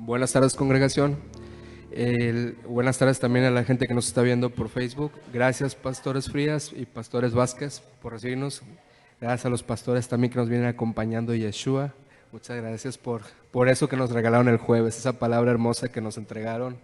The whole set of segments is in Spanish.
Buenas tardes, congregación. Buenas tardes también a la gente que nos está viendo por Facebook. Gracias, pastores Frías y pastores Vázquez, por recibirnos. Gracias a los pastores también que nos vienen acompañando, Yeshua. Muchas gracias por eso que nos regalaron el jueves, esa palabra hermosa que nos entregaron.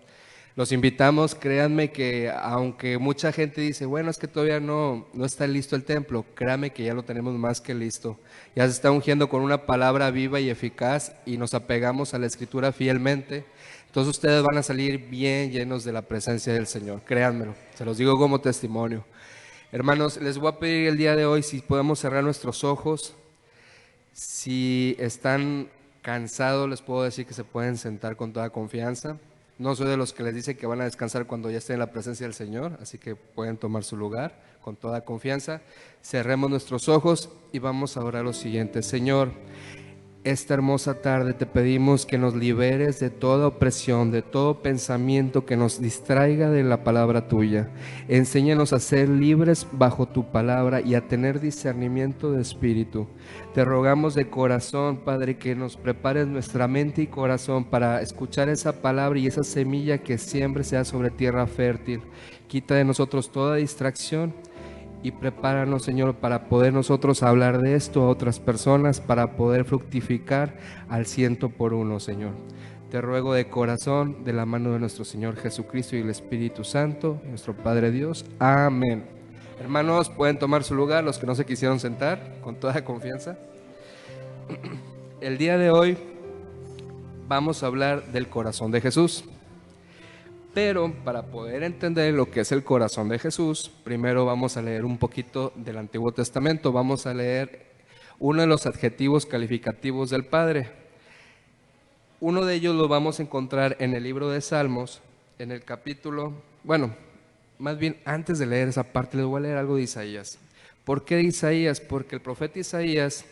Los invitamos, créanme que aunque mucha gente dice, bueno, es que todavía no está listo el templo, créanme que ya lo tenemos más que listo. Ya se está ungiendo con una palabra viva y eficaz y nos apegamos a la Escritura fielmente. Entonces ustedes van a salir bien llenos de la presencia del Señor, créanmelo, se los digo como testimonio. Hermanos, les voy a pedir el día de hoy si podemos cerrar nuestros ojos. Si están cansados, les puedo decir que se pueden sentar con toda confianza. No soy de los que les dice que van a descansar cuando ya estén en la presencia del Señor, así que pueden tomar su lugar con toda confianza. Cerremos nuestros ojos y vamos a orar lo siguiente. Señor, esta hermosa tarde te pedimos que nos liberes de toda opresión, de todo pensamiento que nos distraiga de la palabra tuya. Enséñanos a ser libres bajo tu palabra y a tener discernimiento de espíritu. Te rogamos de corazón, Padre, que nos prepares nuestra mente y corazón para escuchar esa palabra y esa semilla que siempre sea sobre tierra fértil. Quita de nosotros toda distracción y prepáranos, Señor, para poder nosotros hablar de esto a otras personas, para poder fructificar al 100%, Señor. Te ruego de corazón, de la mano de nuestro Señor Jesucristo y el Espíritu Santo, nuestro Padre Dios. Amén. Hermanos, pueden tomar su lugar, los que no se quisieron sentar, con toda confianza. El día de hoy vamos a hablar del corazón de Jesús. Pero para poder entender lo que es el corazón de Jesús, primero vamos a leer un poquito del Antiguo Testamento. Vamos a leer uno de los adjetivos calificativos del Padre. Uno de ellos lo vamos a encontrar en el libro de Salmos, en el capítulo, más bien antes de leer esa parte les voy a leer algo de Isaías. ¿Por qué de Isaías? Porque el profeta Isaías,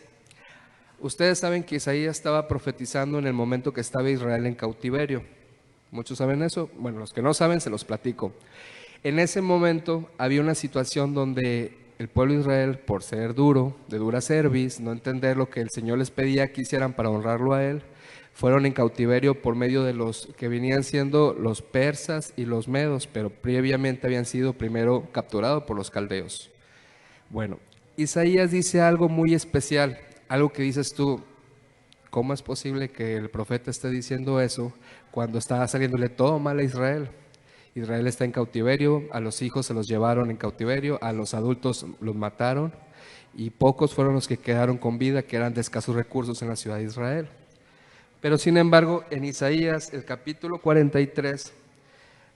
ustedes saben que Isaías estaba profetizando en el momento que estaba Israel en cautiverio. ¿Muchos saben eso? Bueno, los que no saben se los platico. En ese momento había una situación donde el pueblo de Israel, por ser duro, de dura cerviz, no entender lo que el Señor les pedía que hicieran para honrarlo a Él, fueron en cautiverio por medio de los que venían siendo los persas y los medos, pero previamente habían sido primero capturados por los caldeos. Bueno, Isaías dice algo muy especial, algo que dices tú, ¿cómo es posible que el profeta esté diciendo eso cuando estaba saliéndole todo mal a Israel? Israel está en cautiverio, a los hijos se los llevaron en cautiverio, a los adultos los mataron y pocos fueron los que quedaron con vida, que eran de escasos recursos en la ciudad de Israel. Pero sin embargo, en Isaías, el capítulo 43,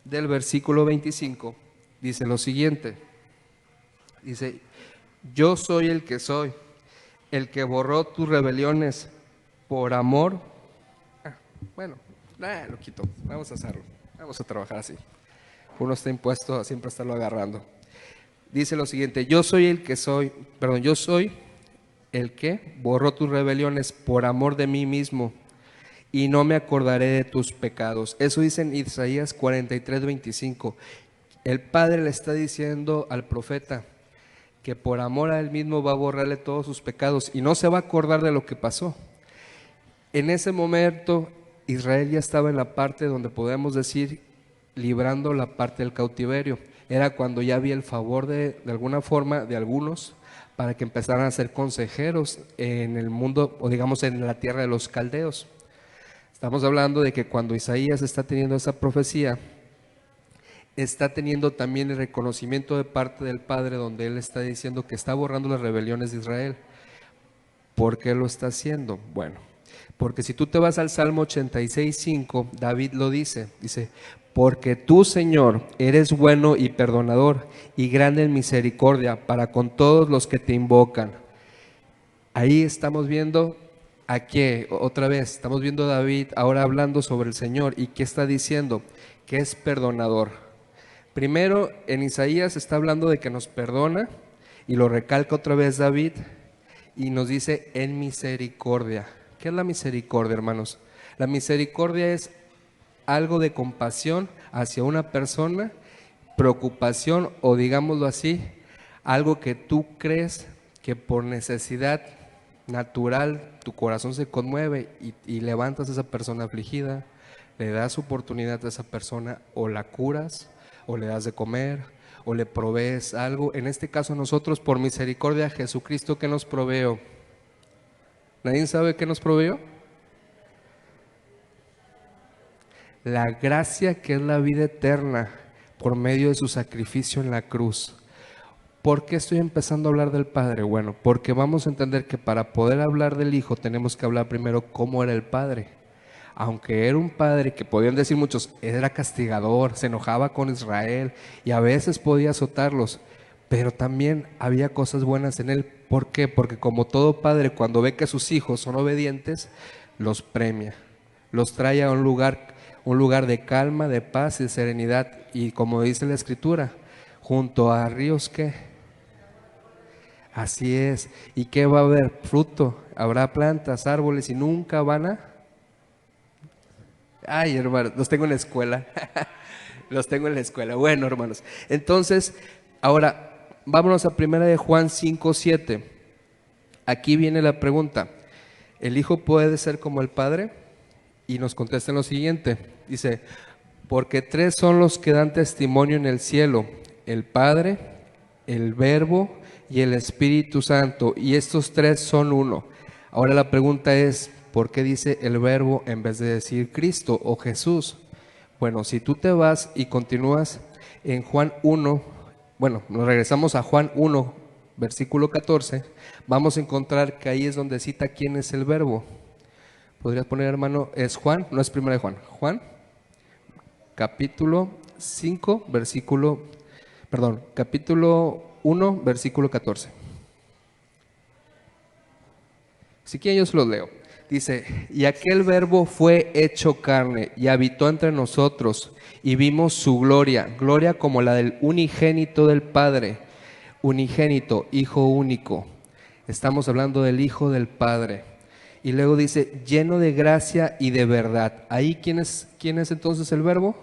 del versículo 25, dice lo siguiente. Dice, yo soy el que borró tus rebeliones por amor. Lo quito, vamos a hacerlo, vamos a trabajar así. Uno está impuesto a siempre estarlo agarrando. Dice lo siguiente, yo soy el que borró tus rebeliones por amor de mí mismo y no me acordaré de tus pecados. Eso dice en Isaías 43, 25. El Padre le está diciendo al profeta que por amor a él mismo va a borrarle todos sus pecados y no se va a acordar de lo que pasó. En ese momento Israel ya estaba en la parte donde podemos decir librando la parte del cautiverio. Era cuando ya había el favor de alguna forma de algunos para que empezaran a ser consejeros en el mundo, o digamos en la tierra de los caldeos. Estamos hablando de que cuando Isaías está teniendo esa profecía, está teniendo también el reconocimiento de parte del Padre, donde él está diciendo que está borrando las rebeliones de Israel. ¿Por qué lo está haciendo? Bueno, porque si tú te vas al Salmo 86:5, David lo dice, porque tú, Señor, eres bueno y perdonador y grande en misericordia para con todos los que te invocan. Ahí estamos viendo a qué, otra vez, estamos viendo a David ahora hablando sobre el Señor. ¿Y qué está diciendo? Que es perdonador. Primero, en Isaías está hablando de que nos perdona y lo recalca otra vez David y nos dice en misericordia. ¿Qué es la misericordia, hermanos? La misericordia es algo de compasión hacia una persona, preocupación o digámoslo así, algo que tú crees que por necesidad natural tu corazón se conmueve y levantas a esa persona afligida, le das oportunidad a esa persona, o la curas, o le das de comer, o le provees algo. En este caso nosotros, por misericordia, Jesucristo, ¿qué nos proveó? ¿Nadie sabe qué nos proveó? La gracia, que es la vida eterna, por medio de su sacrificio en la cruz. ¿Por qué estoy empezando a hablar del Padre? Bueno, porque vamos a entender que para poder hablar del Hijo tenemos que hablar primero cómo era el Padre. Aunque era un padre que podían decir muchos, era castigador, se enojaba con Israel y a veces podía azotarlos, pero también había cosas buenas en él. ¿Por qué? Porque como todo padre, cuando ve que sus hijos son obedientes, los premia, los trae a un lugar de calma, de paz y de serenidad. Y como dice la Escritura, junto a ríos que... Así es. ¿Y qué va a haber? Fruto. Habrá plantas, árboles y nunca van a... Ay, hermanos, los tengo en la escuela. Los tengo en la escuela. Bueno, hermanos. Entonces, ahora, vámonos a 1 de Juan 5:7. Aquí viene la pregunta. ¿El Hijo puede ser como el Padre? Y nos contesta lo siguiente. Dice, porque tres son los que dan testimonio en el cielo: el Padre, el Verbo y el Espíritu Santo, y estos tres son uno. Ahora la pregunta es, ¿por qué dice el Verbo en vez de decir Cristo o Jesús? Bueno, si tú te vas y continúas en Juan 1, bueno, nos regresamos a Juan 1, versículo 14, vamos a encontrar que ahí es donde cita quién es el Verbo. ¿Podrías poner, hermano? Es Juan, no es 1 de Juan. Juan, capítulo 5, capítulo 1, versículo 14. Si quieren yo se los leo. Dice, y aquel Verbo fue hecho carne y habitó entre nosotros y vimos su gloria, gloria como la del unigénito del Padre, unigénito, Hijo único. Estamos hablando del Hijo del Padre. Y luego dice, lleno de gracia y de verdad. Ahí, ¿quién es entonces el Verbo?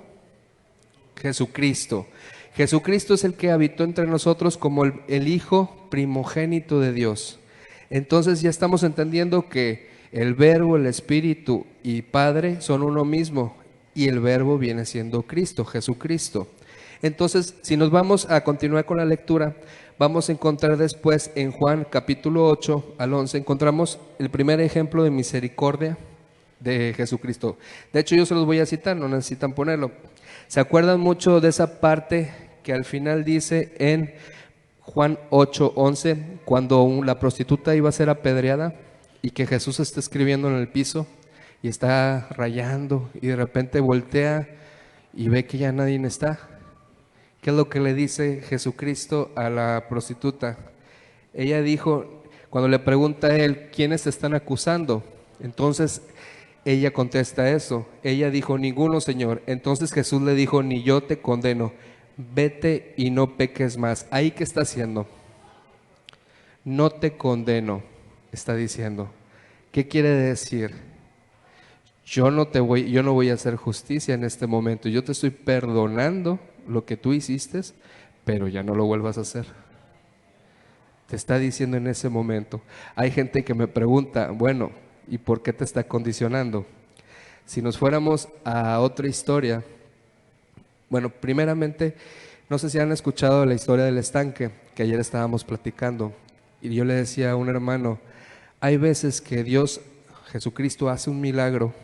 Jesucristo. Jesucristo es el que habitó entre nosotros como el Hijo primogénito de Dios. Entonces ya estamos entendiendo que el Verbo, el Espíritu y Padre son uno mismo, y el Verbo viene siendo Cristo, Jesucristo. Entonces, si nos vamos a continuar con la lectura, vamos a encontrar después en Juan capítulo 8 al 11, encontramos el primer ejemplo de misericordia de Jesucristo. De hecho, yo se los voy a citar, no necesitan ponerlo. ¿Se acuerdan mucho de esa parte que al final dice en Juan 8:11, cuando la prostituta iba a ser apedreada y que Jesús está escribiendo en el piso y está rayando y de repente voltea y ve que ya nadie está? ¿Qué es lo que le dice Jesucristo a la prostituta? Ella dijo, cuando le pregunta a él, ¿quiénes te están acusando? Entonces ella contesta eso. Ella dijo, ninguno, Señor. Entonces Jesús le dijo, ni yo te condeno. Vete y no peques más. ¿Ahí qué está haciendo? No te condeno, está diciendo. ¿Qué quiere decir? Yo no voy a hacer justicia en este momento. Yo te estoy perdonando lo que tú hiciste, pero ya no lo vuelvas a hacer. Te está diciendo en ese momento. Hay gente que me pregunta, bueno, ¿y por qué te está condicionando? Si nos fuéramos a otra historia, bueno, primeramente, no sé si han escuchado la historia del estanque, que ayer estábamos platicando, y yo le decía a un hermano, hay veces que Dios, Jesucristo, hace un milagro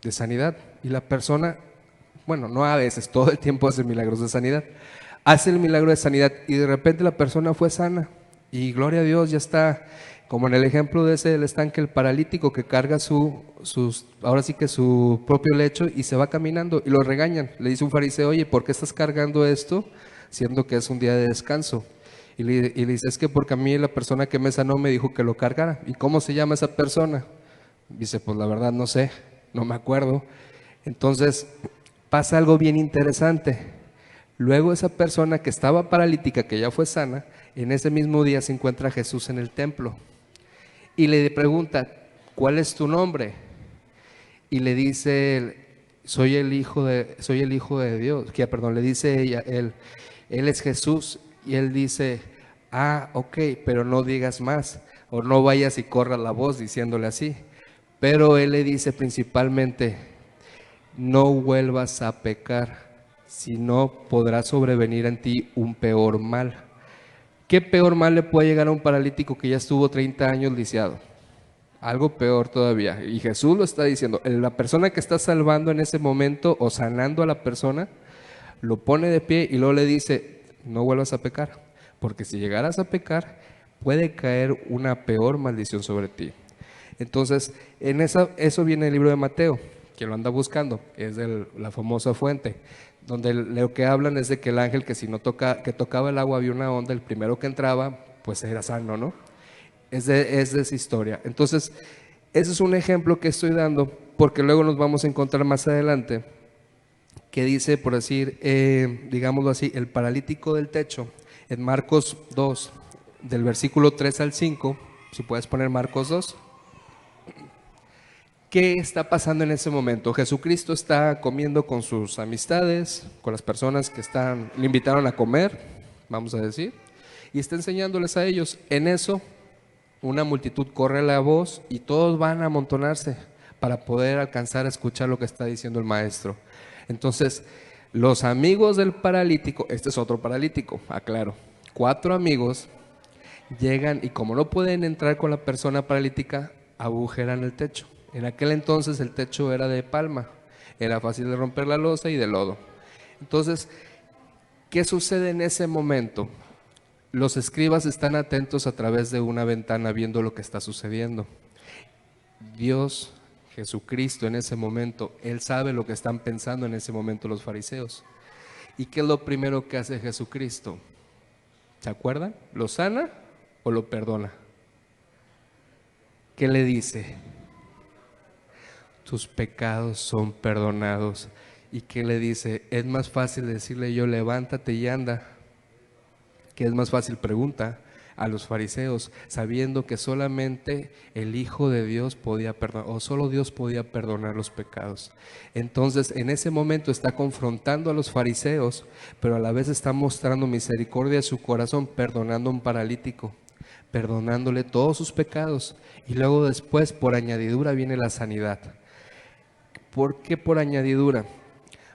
de sanidad, y la persona, bueno, no a veces, todo el tiempo hace milagros de sanidad, hace el milagro de sanidad, y de repente la persona fue sana, y gloria a Dios, ya está, como en el ejemplo de ese del estanque, el paralítico que carga ahora sí que su propio lecho y se va caminando y lo regañan. Le dice un fariseo, oye, ¿por qué estás cargando esto siendo que es un día de descanso? Y le dice, es que porque a mí la persona que me sanó me dijo que lo cargara. ¿Y cómo se llama esa persona? Dice, pues la verdad no sé, no me acuerdo. Entonces pasa algo bien interesante. Luego esa persona que estaba paralítica, que ya fue sana, en ese mismo día se encuentra Jesús en el templo. Y le pregunta, ¿cuál es tu nombre? Y le dice, soy el hijo de Dios. Le dice ella, él es Jesús. Y él dice, ok, pero no digas más, o no vayas y corras la voz diciéndole así. Pero él le dice principalmente, no vuelvas a pecar, si no podrá sobrevenir en ti un peor mal. ¿Qué peor mal le puede llegar a un paralítico que ya estuvo 30 años lisiado? Algo peor todavía. Y Jesús lo está diciendo. La persona que está salvando en ese momento o sanando a la persona, lo pone de pie y luego le dice, no vuelvas a pecar, porque si llegaras a pecar, puede caer una peor maldición sobre ti. Entonces, eso viene el libro de Mateo, que lo anda buscando, es la famosa fuente, donde lo que hablan es de que el ángel que si no que tocaba el agua había una onda, el primero que entraba, pues era sano, ¿no? Es de esa historia. Entonces, ese es un ejemplo que estoy dando, porque luego nos vamos a encontrar más adelante, que dice, por decir, digámoslo así, el paralítico del techo, en Marcos 2, del versículo 3 al 5, si puedes poner Marcos 2. ¿Qué está pasando en ese momento? Jesucristo está comiendo con sus amistades, con las personas que le invitaron a comer, vamos a decir, y está enseñándoles a ellos. En eso, una multitud corre la voz y todos van a amontonarse para poder alcanzar a escuchar lo que está diciendo el maestro. Entonces, los amigos del paralítico, este es otro paralítico, aclaro, 4 amigos llegan y como no pueden entrar con la persona paralítica, agujeran el techo. En aquel entonces el techo era de palma, era fácil de romper la losa y de lodo. Entonces, ¿qué sucede en ese momento? Los escribas están atentos a través de una ventana viendo lo que está sucediendo. Dios, Jesucristo en ese momento, Él sabe lo que están pensando en ese momento los fariseos. ¿Y qué es lo primero que hace Jesucristo? ¿Se acuerdan? ¿Lo sana o lo perdona? ¿Qué le dice? Tus pecados son perdonados. ¿Y qué le dice? Es más fácil decirle yo, levántate y anda, que es más fácil, pregunta a los fariseos, sabiendo que solamente el Hijo de Dios podía perdonar, o solo Dios podía perdonar los pecados. Entonces, en ese momento está confrontando a los fariseos, pero a la vez está mostrando misericordia de su corazón, perdonando a un paralítico, perdonándole todos sus pecados, y luego después, por añadidura, viene la sanidad. ¿Por qué por añadidura?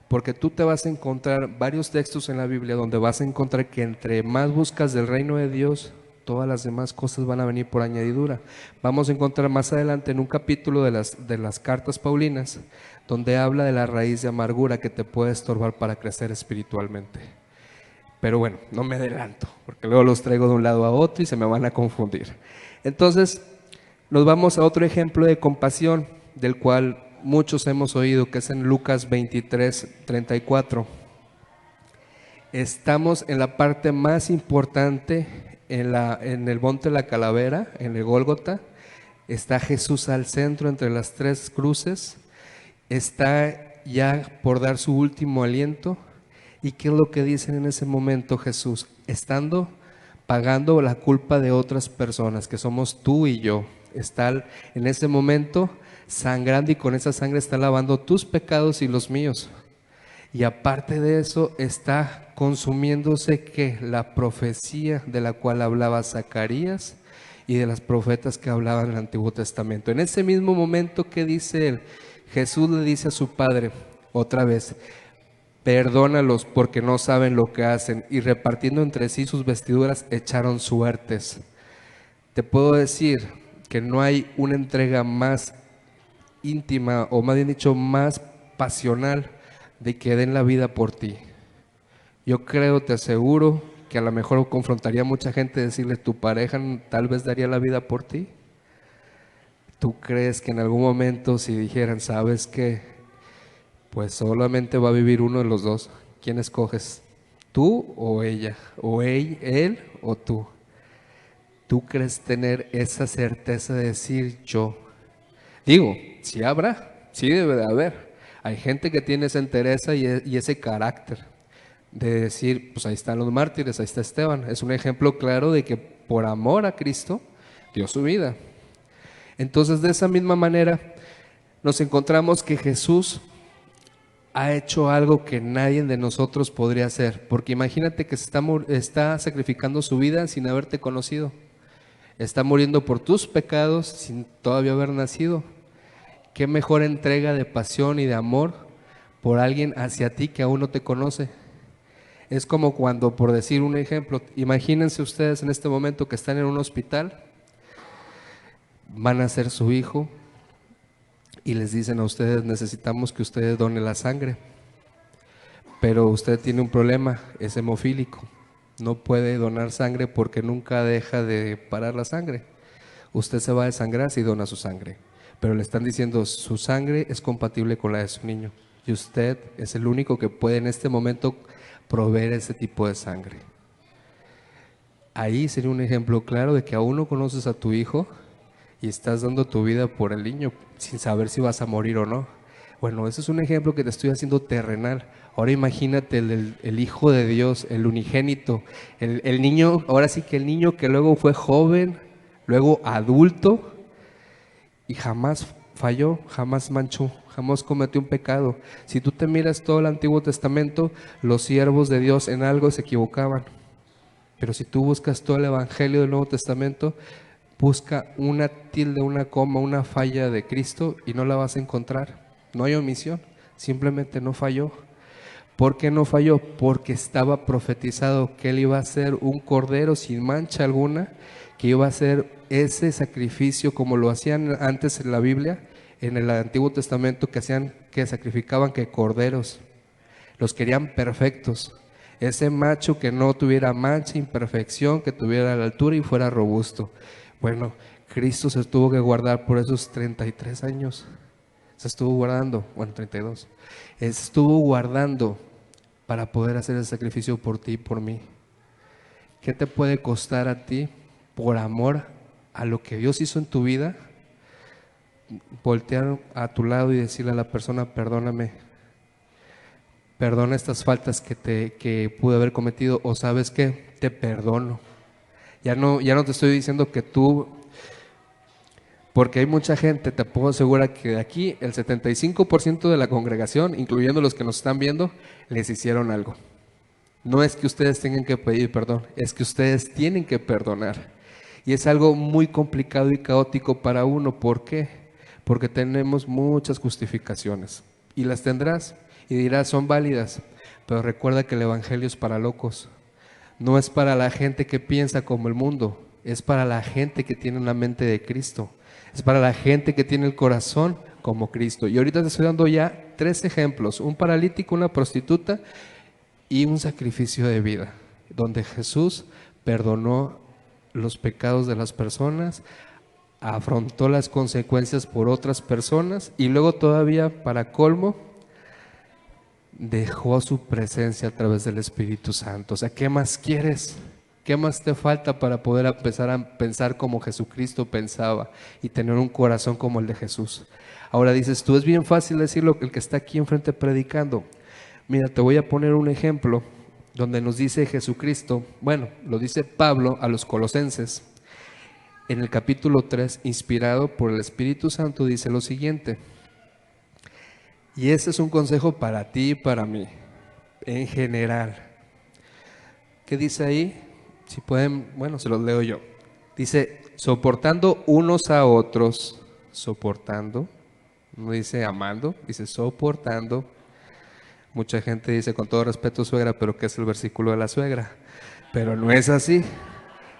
Porque tú te vas a encontrar varios textos en la Biblia donde vas a encontrar que entre más buscas del reino de Dios, todas las demás cosas van a venir por añadidura. Vamos a encontrar más adelante en un capítulo de las cartas paulinas, donde habla de la raíz de amargura que te puede estorbar para crecer espiritualmente. Pero bueno, no me adelanto, porque luego los traigo de un lado a otro y se me van a confundir. Entonces, nos vamos a otro ejemplo de compasión, del cual muchos hemos oído, que es en Lucas 23:34. Estamos en la parte más importante, en el monte de la calavera, en el Gólgota. Está Jesús al centro entre las 3 cruces, está ya por dar su último aliento. ¿Y qué es lo que dicen en ese momento Jesús? Estando pagando la culpa de otras personas, que somos tú y yo. Está en ese momento sangrando y con esa sangre está lavando tus pecados y los míos. Y aparte de eso está consumiéndose que la profecía de la cual hablaba Zacarías y de las profetas que hablaban en el Antiguo Testamento. En ese mismo momento, ¿qué dice él? Jesús le dice a su Padre otra vez, perdónalos porque no saben lo que hacen, y repartiendo entre sí sus vestiduras echaron suertes. Te puedo decir que no hay una entrega más íntima, o más bien dicho, más pasional, de que den la vida por ti. Yo creo, te aseguro, que a lo mejor confrontaría a mucha gente decirle, ¿tu pareja tal vez daría la vida por ti? ¿Tú crees que en algún momento si dijeran, sabes qué, pues solamente va a vivir uno de los dos, quién escoges? ¿Tú o ella? ¿O él o tú? ¿Tú crees tener esa certeza de decir yo? Digo, sí habrá, sí debe de haber. Hay gente que tiene esa entereza y ese carácter de decir, pues ahí están los mártires, ahí está Esteban. Es un ejemplo claro de que por amor a Cristo dio su vida. Entonces, de esa misma manera, nos encontramos que Jesús ha hecho algo que nadie de nosotros podría hacer. Porque imagínate que está sacrificando su vida sin haberte conocido. Está muriendo por tus pecados sin todavía haber nacido. Qué mejor entrega de pasión y de amor por alguien hacia ti que aún no te conoce. Es como cuando, por decir un ejemplo, imagínense ustedes en este momento que están en un hospital, van a ser su hijo y les dicen a ustedes: necesitamos que ustedes donen la sangre, pero usted tiene un problema, es hemofílico, no puede donar sangre porque nunca deja de parar la sangre. Usted se va a desangrar si dona su sangre, pero le están diciendo: su sangre es compatible con la de su niño y usted es el único que puede en este momento proveer ese tipo de sangre. Ahí sería un ejemplo claro de que aún no conoces a tu hijo y estás dando tu vida por el niño sin saber si vas a morir o no. Bueno, ese es un ejemplo que te estoy haciendo terrenal. Ahora imagínate el Hijo de Dios, el unigénito, el niño, ahora sí que el niño que luego fue joven, luego adulto y jamás falló, jamás manchó, jamás cometió un pecado. Si tú te miras todo el Antiguo Testamento, los siervos de Dios en algo se equivocaban. Pero si tú buscas todo el Evangelio del Nuevo Testamento, busca una tilde, una coma, una falla de Cristo y no la vas a encontrar. No hay omisión, simplemente no falló. ¿Por qué no falló? Porque estaba profetizado que Él iba a ser un cordero sin mancha alguna, que iba a ser ese sacrificio como lo hacían antes en la Biblia, en el Antiguo Testamento, que sacrificaban que corderos. Los querían perfectos. Ese macho que no tuviera mancha, imperfección, que tuviera la altura y fuera robusto. Bueno, Cristo se tuvo que guardar por esos 33 años. Se estuvo guardando, bueno, 32. Se estuvo guardando para poder hacer el sacrificio por ti y por mí. ¿Qué te puede costar a ti, por amor a lo que Dios hizo en tu vida, voltear a tu lado y decirle a la persona: perdóname, perdona estas faltas que pude haber cometido, o sabes qué, te perdono? Ya no te estoy diciendo que tú, porque hay mucha gente, te puedo asegurar que de aquí el 75% de la congregación, incluyendo los que nos están viendo, les hicieron algo. No es que ustedes tengan que pedir perdón, es que ustedes tienen que perdonar. Y es algo muy complicado y caótico para uno. ¿Por qué? Porque tenemos muchas justificaciones y las tendrás y dirás: son válidas, pero recuerda que el Evangelio es para locos. No es para la gente que piensa como el mundo, es para la gente que tiene una mente de Cristo, es para la gente que tiene el corazón como Cristo. Y ahorita te estoy dando ya 3 ejemplos: un paralítico, una prostituta y un sacrificio de vida, donde Jesús perdonó los pecados de las personas, afrontó las consecuencias por otras personas y luego todavía, para colmo, dejó su presencia a través del Espíritu Santo. O sea, ¿qué más quieres? ¿Qué más te falta para poder empezar a pensar como Jesucristo pensaba y tener un corazón como el de Jesús? Ahora dices tú: es bien fácil decirlo, el que está aquí enfrente predicando. Mira, te voy a poner un ejemplo donde nos dice Jesucristo, bueno, lo dice Pablo a los Colosenses, en el capítulo 3, inspirado por el Espíritu Santo, dice lo siguiente. Y ese es un consejo para ti y para mí, en general. ¿Qué dice ahí? Si pueden, bueno, se los leo yo. Dice: soportando unos a otros, soportando, no dice amando, dice soportando. Mucha gente dice: con todo respeto, suegra, pero ¿qué es el versículo de la suegra? Pero no es así.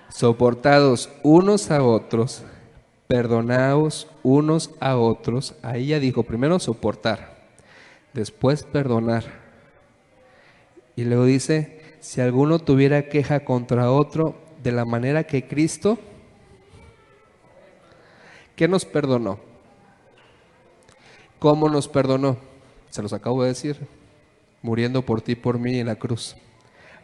Soportados unos a otros, perdonaos unos a otros. Ahí ya dijo, primero soportar, después perdonar. Y luego dice: si alguno tuviera queja contra otro, de la manera que Cristo, ¿qué nos perdonó? ¿Cómo nos perdonó? Se los acabo de decir: muriendo por ti y por mí en la cruz.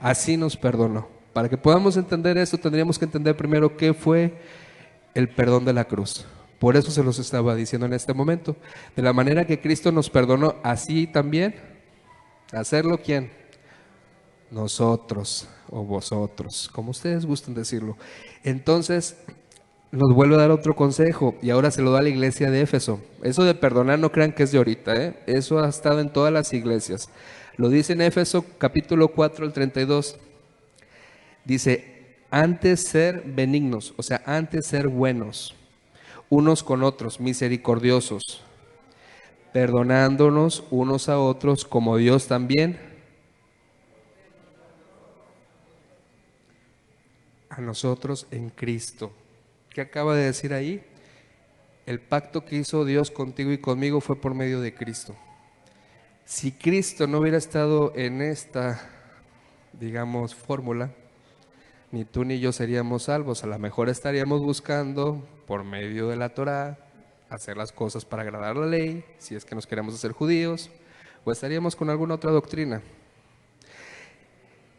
Así nos perdonó. Para que podamos entender esto, tendríamos que entender primero qué fue el perdón de la cruz. Por eso se los estaba diciendo en este momento. De la manera que Cristo nos perdonó, así también, ¿hacerlo quién? Nosotros o vosotros, como ustedes gusten decirlo. Entonces, nos vuelve a dar otro consejo y ahora se lo da a la iglesia de Éfeso. Eso de perdonar no crean que es de ahorita, ¿eh? Eso ha estado en todas las iglesias. Lo dice en Éfeso capítulo 4, el 32. Dice: antes ser benignos, o sea, antes ser buenos, unos con otros, misericordiosos, perdonándonos unos a otros como Dios también a nosotros en Cristo. ¿Qué acaba de decir ahí? El pacto que hizo Dios contigo y conmigo fue por medio de Cristo. Si Cristo no hubiera estado en esta, digamos, fórmula, ni tú ni yo seríamos salvos. A lo mejor estaríamos buscando, por medio de la Torá, hacer las cosas para agradar la ley, si es que nos queremos hacer judíos, o estaríamos con alguna otra doctrina.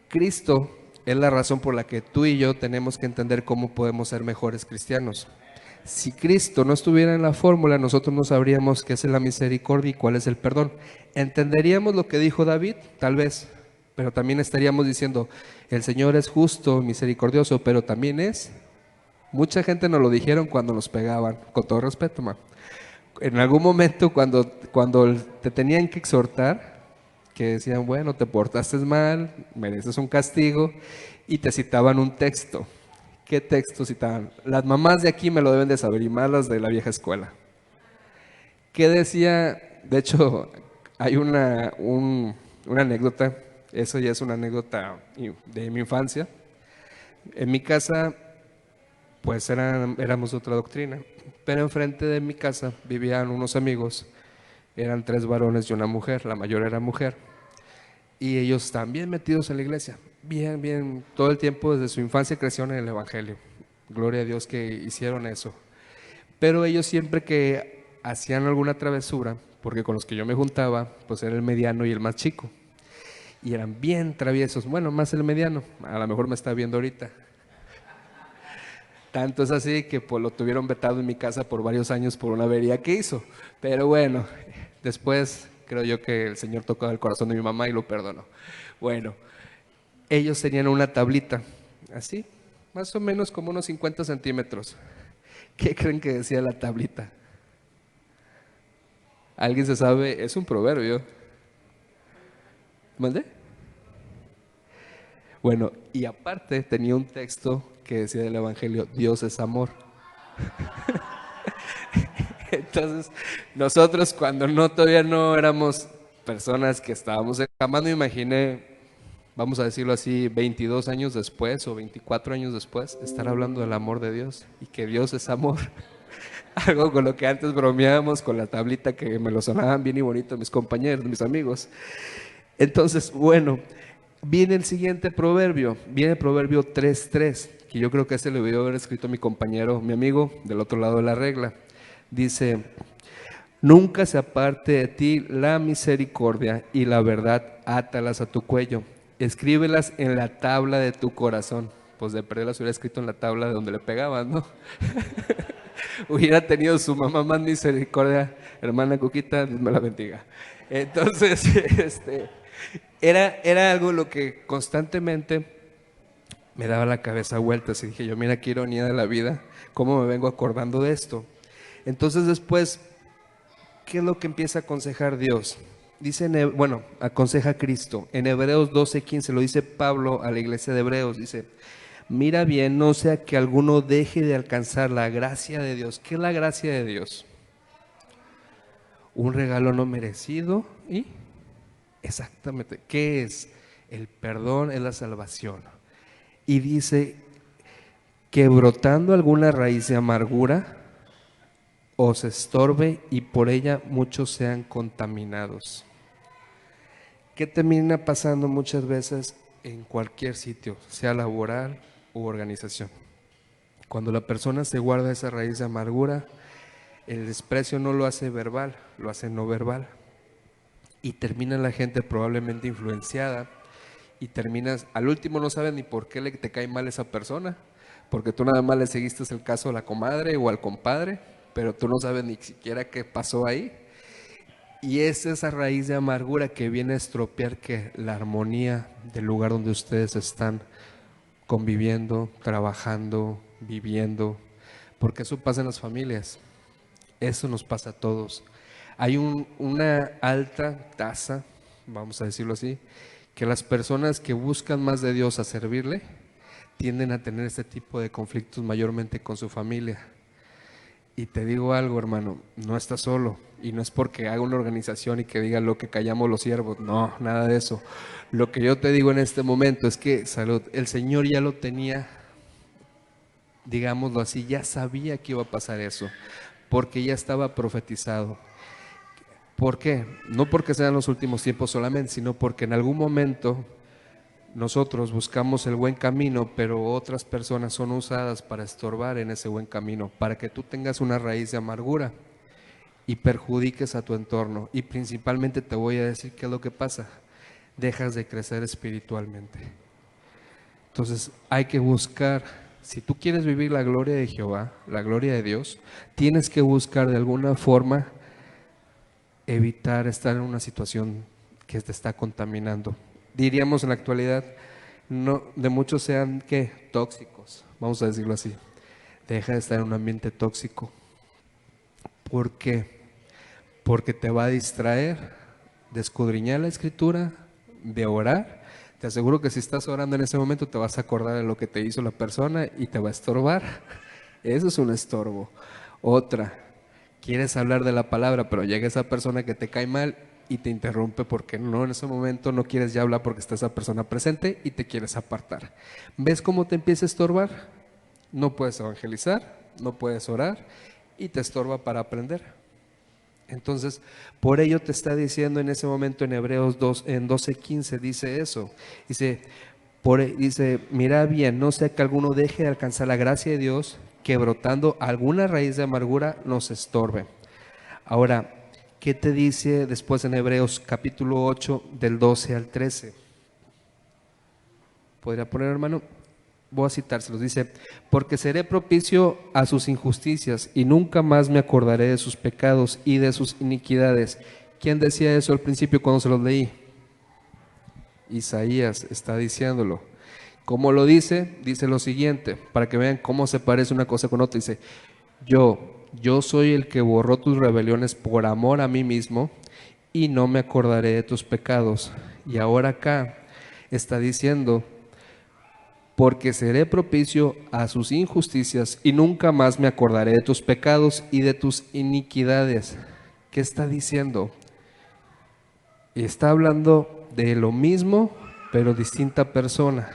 Cristo es la razón por la que tú y yo tenemos que entender cómo podemos ser mejores cristianos. Si Cristo no estuviera en la fórmula, nosotros no sabríamos qué es la misericordia y cuál es el perdón. Entenderíamos lo que dijo David, tal vez, pero también estaríamos diciendo, el Señor es justo, misericordioso, pero también es. Mucha gente nos lo dijeron cuando nos pegaban, con todo respeto, ma. En algún momento cuando te tenían que exhortar, que decían, bueno, te portaste mal, mereces un castigo, y te citaban un texto. ¿Qué texto citaban? Las mamás de aquí me lo deben de saber, y más las de la vieja escuela. ¿Qué decía? De hecho, hay una anécdota, eso ya es una anécdota de mi infancia. En mi casa, pues éramos de otra doctrina, pero enfrente de mi casa vivían unos amigos, eran 3 varones y una mujer, la mayor era mujer, y ellos están bien metidos en la iglesia, bien, todo el tiempo desde su infancia crecieron en el Evangelio. Gloria a Dios que hicieron eso. Pero ellos siempre que hacían alguna travesura, porque con los que yo me juntaba, pues era el mediano y el más chico, y eran bien traviesos, bueno, más el mediano, a lo mejor me está viendo ahorita. Tanto es así que pues, lo tuvieron vetado en mi casa por varios años por una avería que hizo. Pero bueno, después creo yo que el Señor tocó el corazón de mi mamá y lo perdonó. Bueno, ellos tenían una tablita, así, más o menos como unos 50 centímetros. ¿Qué creen que decía la tablita? ¿Alguien se sabe? Es un proverbio. ¿Mande? Bueno, y aparte tenía un texto que decía del Evangelio, Dios es amor. Entonces, nosotros cuando todavía no éramos personas que estábamos jamás me imaginé, vamos a decirlo así, 22 años después o 24 años después, estar hablando del amor de Dios y que Dios es amor. Algo con lo que antes bromeábamos con la tablita que me lo sonaban bien y bonito mis compañeros, mis amigos. Entonces, bueno, viene el siguiente proverbio, viene el proverbio 3:3, que yo creo que ese le debió haber escrito mi compañero, mi amigo, del otro lado de la regla. Dice, nunca se aparte de ti la misericordia y la verdad, átalas a tu cuello, escríbelas en la tabla de tu corazón. Pues de perder las hubiera escrito en la tabla de donde le pegaban, ¿no? Hubiera tenido su mamá más misericordia, hermana Cuquita, Dios me la bendiga. Entonces, era algo lo que constantemente me daba la cabeza vueltas y dije yo, mira qué ironía de la vida, cómo me vengo acordando de esto. Entonces después, ¿qué es lo que empieza a aconsejar Dios? Dice, bueno, aconseja Cristo. En Hebreos 12:15 lo dice Pablo a la iglesia de Hebreos, dice, mira bien, no sea que alguno deje de alcanzar la gracia de Dios. ¿Qué es la gracia de Dios? Un regalo no merecido y exactamente, ¿qué es? El perdón es la salvación. Y dice que brotando alguna raíz de amargura os estorbe y por ella muchos sean contaminados. ¿Qué termina pasando muchas veces en cualquier sitio, sea laboral u organización? Cuando la persona se guarda esa raíz de amargura, el desprecio no lo hace verbal, lo hace no verbal. Y termina la gente probablemente influenciada y terminas, al último no sabes ni por qué te cae mal esa persona, porque tú nada más le seguiste el caso a la comadre o al compadre, pero tú no sabes ni siquiera qué pasó ahí. Y es esa raíz de amargura que viene a estropear que la armonía del lugar donde ustedes están conviviendo, trabajando, viviendo, porque eso pasa en las familias, eso nos pasa a todos. Hay una alta tasa, vamos a decirlo así, que las personas que buscan más de Dios a servirle tienden a tener este tipo de conflictos mayormente con su familia. Y te digo algo, hermano, no estás solo. Y no es porque haga una organización y que diga lo que callamos los siervos, no, nada de eso. Lo que yo te digo en este momento es que, salud, el Señor ya lo tenía, digámoslo así, ya sabía que iba a pasar eso, porque ya estaba profetizado. ¿Por qué? No porque sean los últimos tiempos solamente, sino porque en algún momento nosotros buscamos el buen camino, pero otras personas son usadas para estorbar en ese buen camino, para que tú tengas una raíz de amargura y perjudiques a tu entorno. Y principalmente te voy a decir qué es lo que pasa: dejas de crecer espiritualmente. Entonces hay que buscar, si tú quieres vivir la gloria de Jehová, la gloria de Dios, tienes que buscar de alguna forma evitar estar en una situación que te está contaminando. Diríamos en la actualidad, no, de muchos sean ¿qué? Tóxicos, vamos a decirlo así. Deja de estar en un ambiente tóxico. ¿Por qué? Porque te va a distraer de escudriñar la escritura, de orar. Te aseguro que si estás orando en ese momento te vas a acordar de lo que te hizo la persona y te va a estorbar. Eso es un estorbo. Otra, quieres hablar de la palabra, pero llega esa persona que te cae mal y te interrumpe porque no, en ese momento no quieres ya hablar porque está esa persona presente y te quieres apartar. ¿Ves cómo te empieza a estorbar? No puedes evangelizar, no puedes orar y te estorba para aprender. Entonces, por ello te está diciendo en ese momento en Hebreos 2, en 12:15 dice eso. Dice, mira bien, no sea que alguno deje de alcanzar la gracia de Dios, que brotando alguna raíz de amargura nos estorbe. Ahora, ¿qué te dice después en Hebreos capítulo 8 del 12 al 13? ¿Podría poner, hermano? Voy a citárselos. Dice, porque seré propicio a sus injusticias y nunca más me acordaré de sus pecados y de sus iniquidades. ¿Quién decía eso al principio cuando se los leí? Isaías está diciéndolo. ¿Cómo lo dice? Dice lo siguiente, para que vean cómo se parece una cosa con otra. Dice, yo soy el que borró tus rebeliones por amor a mí mismo y no me acordaré de tus pecados. Y ahora acá está diciendo, porque seré propicio a sus injusticias y nunca más me acordaré de tus pecados y de tus iniquidades. ¿Qué está diciendo? Está hablando de lo mismo, pero distinta persona.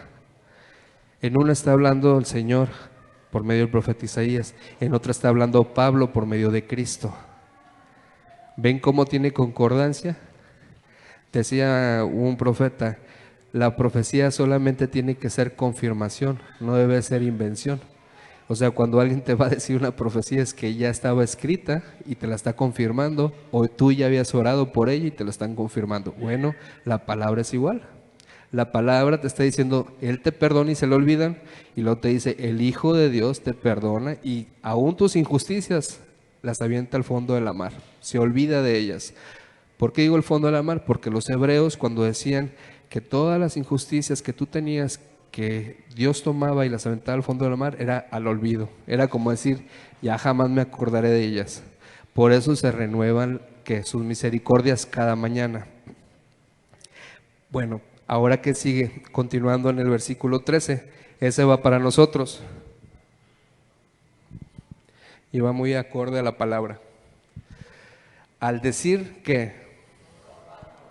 En una está hablando el Señor por medio del profeta Isaías, en otra está hablando Pablo por medio de Cristo. ¿Ven cómo tiene concordancia? Decía un profeta, la profecía solamente tiene que ser confirmación, no debe ser invención. O sea, cuando alguien te va a decir una profecía es que ya estaba escrita y te la está confirmando, o tú ya habías orado por ella y te la están confirmando. Bueno, la palabra es igual. La palabra te está diciendo, Él te perdona y se le olvidan, y luego te dice, el Hijo de Dios te perdona y aún tus injusticias las avienta al fondo de la mar, se olvida de ellas. ¿Por qué digo el fondo de la mar? Porque los hebreos cuando decían que todas las injusticias que tú tenías, que Dios tomaba y las aventaba al fondo de la mar, era al olvido. Era como decir, ya jamás me acordaré de ellas. Por eso se renuevan que sus misericordias cada mañana. Bueno, ahora que sigue, continuando en el versículo 13, ese va para nosotros. Y va muy acorde a la palabra. Al decir que,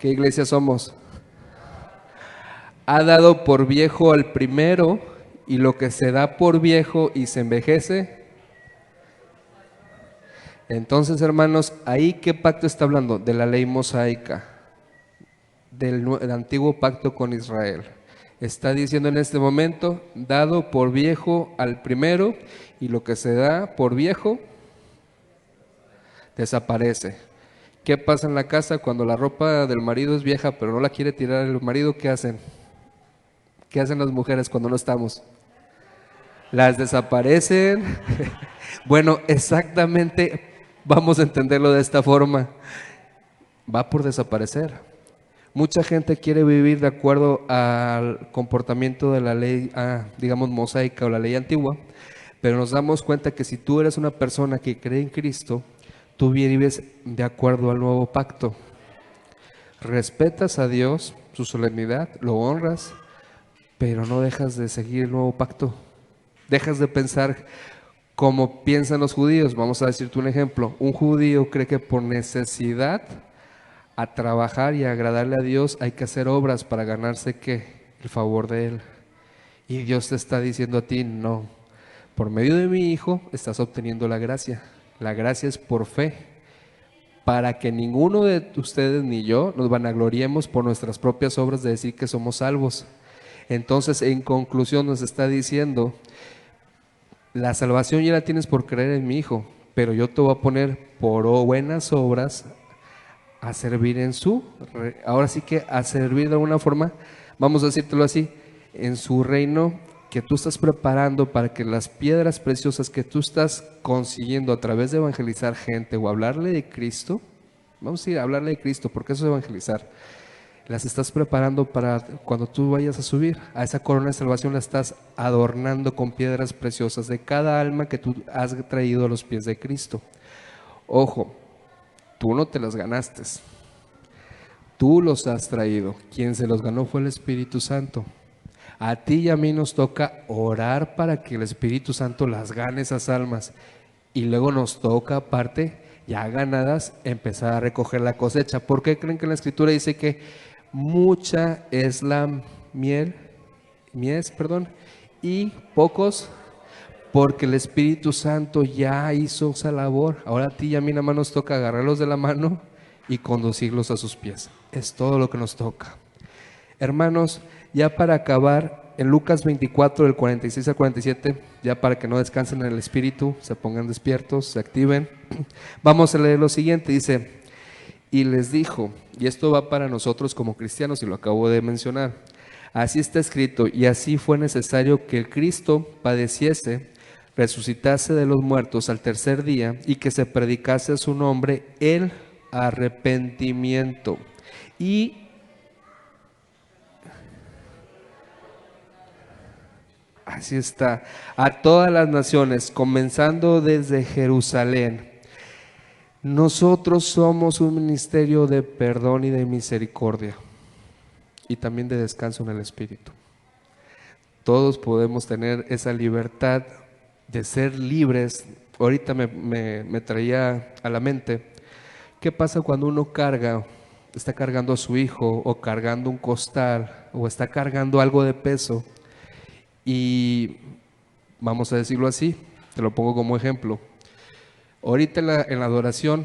¿qué iglesia somos? Ha dado por viejo al primero, y lo que se da por viejo y se envejece. Entonces, hermanos, ¿ahí qué pacto está hablando? De la ley mosaica, del antiguo pacto con Israel. Está diciendo en este momento, dado por viejo al primero, y lo que se da por viejo desaparece. ¿Qué pasa en la casa cuando la ropa del marido es vieja pero no la quiere tirar el marido? ¿Qué hacen? ¿Qué hacen las mujeres cuando no estamos? Las desaparecen. Bueno, exactamente, vamos a entenderlo de esta forma. Va por desaparecer. Mucha gente quiere vivir de acuerdo al comportamiento de la ley, digamos, mosaica o la ley antigua, pero nos damos cuenta que si tú eres una persona que cree en Cristo, tú vives de acuerdo al nuevo pacto. Respetas a Dios, su solemnidad, lo honras, pero no dejas de seguir el nuevo pacto. Dejas de pensar como piensan los judíos. Vamos a decirte un ejemplo. Un judío cree que por necesidad a trabajar y a agradarle a Dios hay que hacer obras para ganarse ¿qué? El favor de Él. Y Dios te está diciendo a ti, no, por medio de mi Hijo estás obteniendo la gracia. La gracia es por fe, para que ninguno de ustedes ni yo nos vanagloriemos por nuestras propias obras de decir que somos salvos. Entonces, en conclusión, nos está diciendo, la salvación ya la tienes por creer en mi Hijo, pero yo te voy a poner por buenas obras a servir en ahora sí que a servir de alguna forma, vamos a decírtelo así, en su reino que tú estás preparando para que las piedras preciosas que tú estás consiguiendo a través de evangelizar gente o hablarle de Cristo, vamos a ir a hablarle de Cristo, porque eso es evangelizar, las estás preparando para cuando tú vayas a subir a esa corona de salvación, la estás adornando con piedras preciosas de cada alma que tú has traído a los pies de Cristo. Ojo, tú no te las ganaste, tú los has traído, quien se los ganó fue el Espíritu Santo. A ti y a mí nos toca orar para que el Espíritu Santo las gane esas almas, y luego nos toca aparte, ya ganadas, empezar a recoger la cosecha. ¿Por qué creen que la Escritura dice que mucha es la mies, y pocos? Porque el Espíritu Santo ya hizo esa labor. Ahora a ti y a mí nada más nos toca agarrarlos de la mano y conducirlos a sus pies. Es todo lo que nos toca. Hermanos, ya para acabar, en Lucas 24, del 46 al 47, ya para que no descansen en el Espíritu, se pongan despiertos, se activen, vamos a leer lo siguiente. Dice, y les dijo, y esto va para nosotros como cristianos y lo acabo de mencionar, así está escrito, y así fue necesario que el Cristo padeciese, resucitase de los muertos al tercer día, y que se predicase a su nombre el arrepentimiento y así está, a todas las naciones, comenzando desde Jerusalén. Nosotros somos un ministerio de perdón y de misericordia, y también de descanso en el Espíritu. Todos podemos tener esa libertad de ser libres. Ahorita me traía a la mente, ¿qué pasa cuando uno está cargando a su hijo, o cargando un costal, o está cargando algo de peso? Y vamos a decirlo así, te lo pongo como ejemplo. Ahorita en la adoración,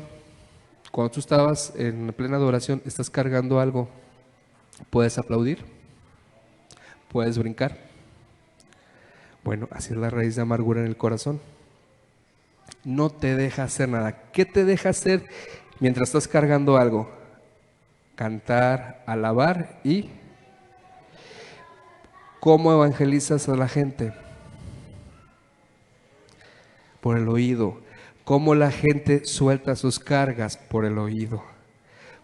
cuando tú estabas en plena adoración, estás cargando algo, puedes aplaudir, puedes brincar. Bueno, así es la raíz de amargura en el corazón. No te deja hacer nada. ¿Qué te deja hacer mientras estás cargando algo? Cantar, alabar. ¿Y cómo evangelizas a la gente? Por el oído. ¿Cómo la gente suelta sus cargas? Por el oído.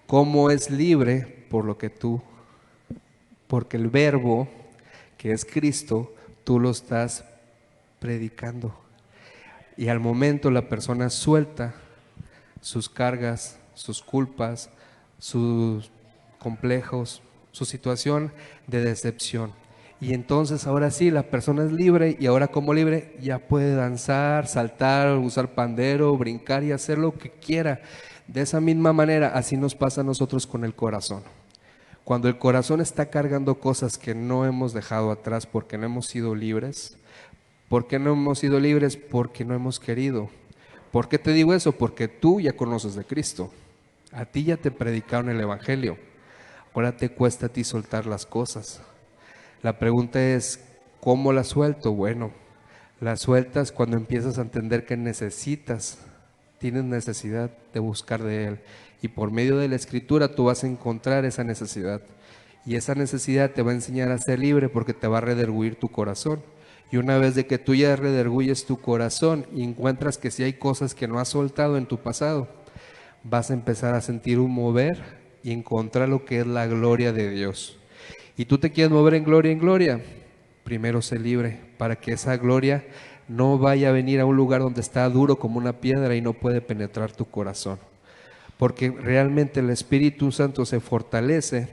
¿Cómo es libre? Porque el verbo, que es Cristo, tú lo estás predicando. Y al momento la persona suelta sus cargas, sus culpas, sus complejos, su situación de decepción. Y entonces ahora sí, la persona es libre, y ahora como libre ya puede danzar, saltar, usar pandero, brincar y hacer lo que quiera. De esa misma manera, así nos pasa a nosotros con el corazón. Cuando el corazón está cargando cosas que no hemos dejado atrás porque no hemos sido libres. ¿Por qué no hemos sido libres? Porque no hemos querido. ¿Por qué te digo eso? Porque tú ya conoces de Cristo. A ti ya te predicaron el Evangelio. Ahora te cuesta a ti soltar las cosas. La pregunta es, ¿cómo las suelto? Bueno, las sueltas cuando empiezas a entender que tienes necesidad de buscar de Él. Y por medio de la Escritura tú vas a encontrar esa necesidad. Y esa necesidad te va a enseñar a ser libre, porque te va a redarguir tu corazón. Y una vez de que tú ya redarguyes tu corazón y encuentras que si hay cosas que no has soltado en tu pasado, vas a empezar a sentir un mover y encontrar lo que es la gloria de Dios. Y tú te quieres mover en gloria, primero sé libre, para que esa gloria no vaya a venir a un lugar donde está duro como una piedra y no puede penetrar tu corazón. Porque realmente el Espíritu Santo se fortalece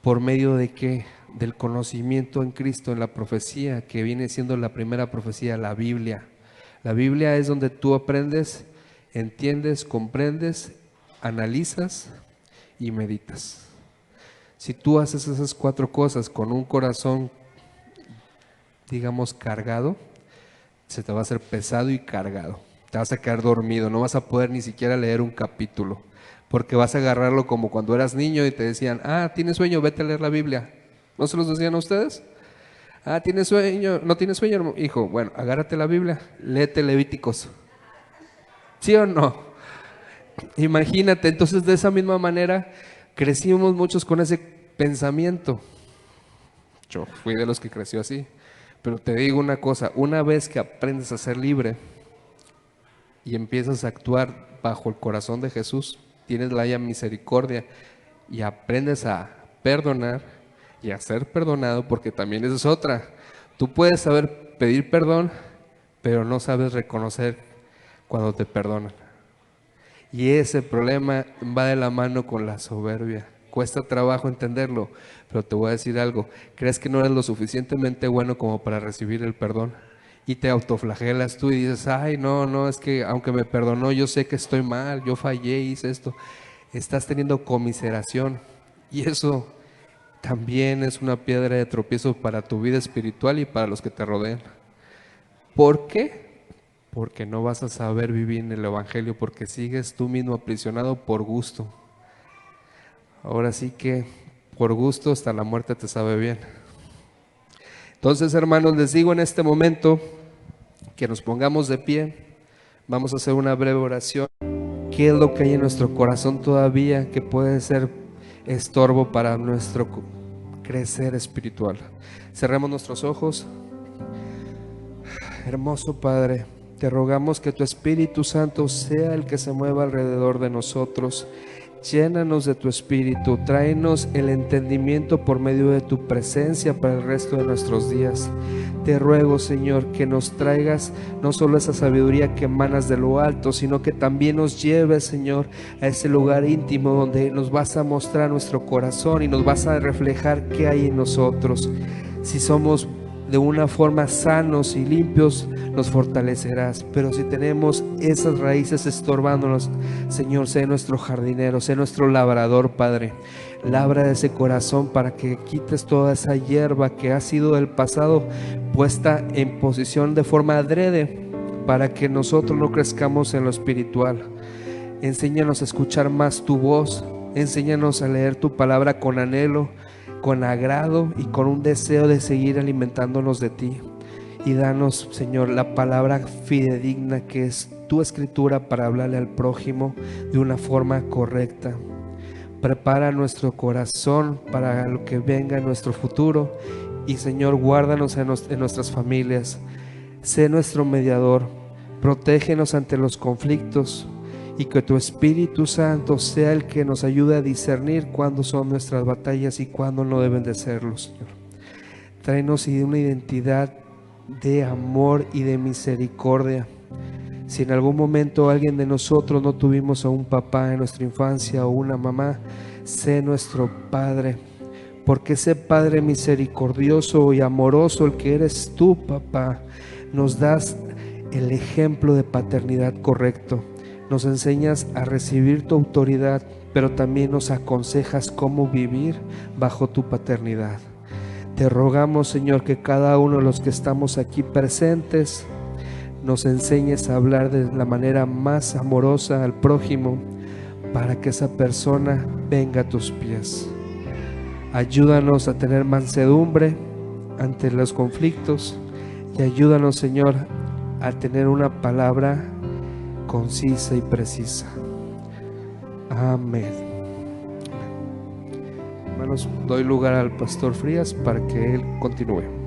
por medio de ¿qué? Del conocimiento en Cristo, en la profecía, que viene siendo la primera profecía, la Biblia. La Biblia es donde tú aprendes, entiendes, comprendes, analizas y meditas. Si tú haces esas 4 cosas con un corazón, digamos, cargado, se te va a hacer pesado y cargado. Te vas a quedar dormido, no vas a poder ni siquiera leer un capítulo, porque vas a agarrarlo como cuando eras niño y te decían, ¿tienes sueño? Vete a leer la Biblia. ¿No se los decían a ustedes? ¿Tienes sueño? ¿No tienes sueño, hijo? Bueno, agárrate la Biblia, léete Levíticos. ¿Sí o no? Imagínate, entonces de esa misma manera crecimos muchos con ese pensamiento. Yo fui de los que creció así. Pero te digo una cosa, una vez que aprendes a ser libre y empiezas a actuar bajo el corazón de Jesús, tienes la misericordia y aprendes a perdonar y a ser perdonado, porque también esa es otra. Tú puedes saber pedir perdón, pero no sabes reconocer cuando te perdonan. Y ese problema va de la mano con la soberbia. Cuesta trabajo entenderlo, pero te voy a decir algo. ¿Crees que no eres lo suficientemente bueno como para recibir el perdón? Y te autoflagelas tú y dices, no, es que aunque me perdonó, yo sé que estoy mal, yo fallé, hice esto. Estás teniendo conmiseración y eso también es una piedra de tropiezo para tu vida espiritual y para los que te rodean. ¿Por qué? Porque no vas a saber vivir en el Evangelio, porque sigues tú mismo aprisionado por gusto. Ahora sí que por gusto hasta la muerte te sabe bien. Entonces, hermanos, les digo en este momento que nos pongamos de pie. Vamos a hacer una breve oración. ¿Qué es lo que hay en nuestro corazón todavía que puede ser estorbo para nuestro crecer espiritual? Cerremos nuestros ojos. Hermoso Padre, te rogamos que tu Espíritu Santo sea el que se mueva alrededor de nosotros. Llénanos de tu Espíritu, tráenos el entendimiento por medio de tu presencia para el resto de nuestros días. Te ruego, Señor, que nos traigas no solo esa sabiduría que emanas de lo alto, sino que también nos lleves, Señor, a ese lugar íntimo donde nos vas a mostrar nuestro corazón y nos vas a reflejar qué hay en nosotros. Si somos de una forma sanos y limpios, nos fortalecerás. Pero si tenemos esas raíces estorbándonos, Señor, sé nuestro jardinero, sé nuestro labrador, Padre. Labra ese corazón para que quites toda esa hierba que ha sido del pasado puesta en posición de forma adrede, para que nosotros no crezcamos en lo espiritual. Enséñanos a escuchar más tu voz, enséñanos a leer tu palabra con anhelo, con agrado y con un deseo de seguir alimentándonos de ti. Y danos, Señor, la palabra fidedigna que es tu escritura para hablarle al prójimo de una forma correcta. Prepara nuestro corazón para lo que venga en nuestro futuro. Y, Señor, guárdanos en nuestras familias. Sé nuestro mediador. Protégenos ante los conflictos. Y que tu Espíritu Santo sea el que nos ayude a discernir cuándo son nuestras batallas y cuándo no deben de serlo, Señor. Tráenos una identidad de amor y de misericordia. Si en algún momento alguien de nosotros no tuvimos a un papá en nuestra infancia o una mamá, sé nuestro Padre, porque ese Padre misericordioso y amoroso, el que eres tú, papá, nos das el ejemplo de paternidad correcto. Nos enseñas a recibir tu autoridad, pero también nos aconsejas cómo vivir bajo tu paternidad. Te rogamos, Señor, que cada uno de los que estamos aquí presentes nos enseñes a hablar de la manera más amorosa al prójimo, para que esa persona venga a tus pies. Ayúdanos a tener mansedumbre ante los conflictos y ayúdanos, Señor, a tener una palabra concisa y precisa. Amén. Hermanos, doy lugar al pastor Frías para que él continúe.